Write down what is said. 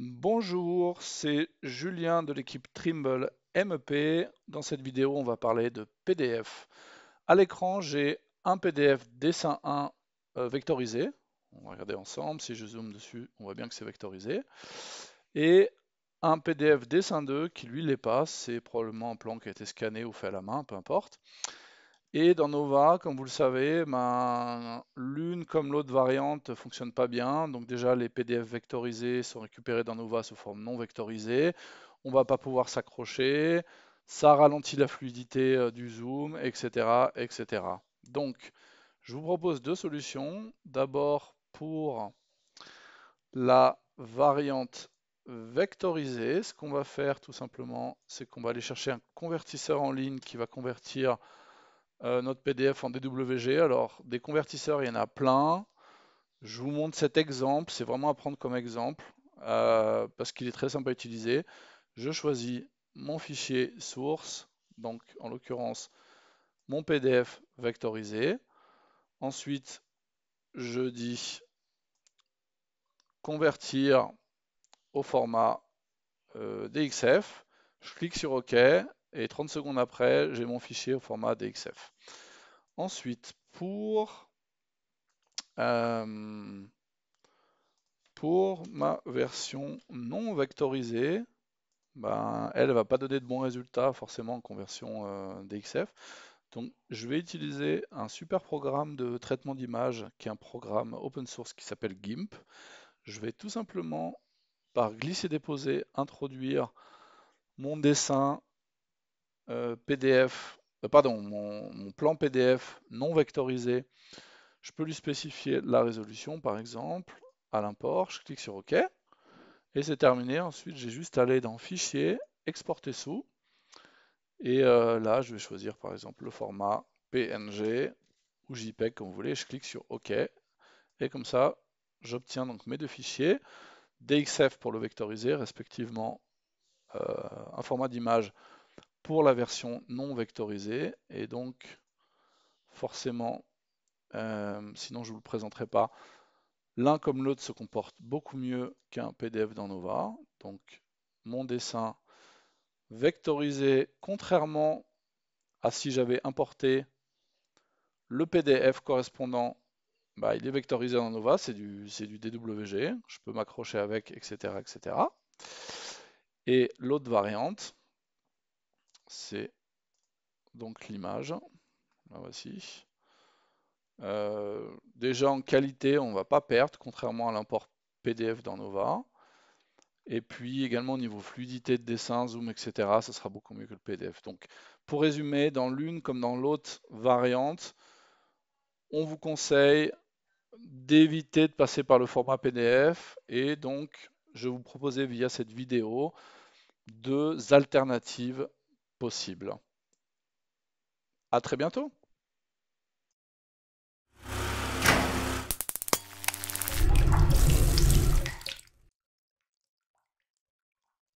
Bonjour, c'est Julien de l'équipe Trimble MEP. Dans cette vidéo, on va parler de PDF. À l'écran, j'ai un PDF dessin 1 vectorisé. On va regarder ensemble. Si je zoome dessus, on voit bien que c'est vectorisé. Et un PDF dessin 2 qui lui l'est pas. C'est probablement un plan qui a été scanné ou fait à la main, peu importe. Et dans Nova, comme vous le savez, ben, l'une comme l'autre variante ne fonctionne pas bien. Donc déjà, les PDF vectorisés sont récupérés dans Nova sous forme non vectorisée. On ne va pas pouvoir s'accrocher. Ça ralentit la fluidité du zoom, etc., etc. Donc, je vous propose deux solutions. D'abord, pour la variante vectorisée, ce qu'on va faire tout simplement, c'est qu'on va aller chercher un convertisseur en ligne qui va convertir notre PDF en DWG. Alors, des convertisseurs, il y en a plein. Je vous montre cet exemple, c'est vraiment à prendre comme exemple parce qu'il est très simple à utiliser. Je choisis mon fichier source, donc en l'occurrence mon PDF vectorisé. Ensuite, je dis convertir au format DXF. Je clique sur OK et 30 secondes après, j'ai mon fichier au format DXF. Ensuite, euh, pour ma version non vectorisée, ben, elle ne va pas donner de bons résultats forcément en conversion DXF. Donc je vais utiliser un super programme de traitement d'image qui est un programme open source qui s'appelle GIMP. Je vais tout simplement par glisser-déposer introduire mon dessin PDF, pardon, mon plan PDF non vectorisé. Je peux lui spécifier la résolution par exemple à l'import. Je clique sur OK. Et c'est terminé. Ensuite, j'ai juste à aller dans Fichier, Exporter sous. Et là, je vais choisir par exemple le format PNG ou JPEG comme vous voulez. Je clique sur OK. Et comme ça, j'obtiens donc mes deux fichiers. DXF pour le vectoriser, respectivement un format d'image pour la version non vectorisée. Et donc, forcément, sinon je ne vous le présenterai pas, l'un comme l'autre se comporte beaucoup mieux qu'un PDF dans Nova. Donc, mon dessin vectorisé, contrairement à si j'avais importé le PDF correspondant, bah, il est vectorisé dans Nova, c'est du DWG, je peux m'accrocher avec, etc., etc. Et l'autre variante, c'est donc l'image, la voici. Déjà en qualité, on ne va pas perdre, contrairement à l'import PDF dans Nova. Et puis également au niveau fluidité de dessin, zoom, etc., ça sera beaucoup mieux que le PDF. Donc pour résumer, dans l'une comme dans l'autre variante, on vous conseille d'éviter de passer par le format PDF et donc je vais vous proposer via cette vidéo deux alternatives possibles. À très bientôt.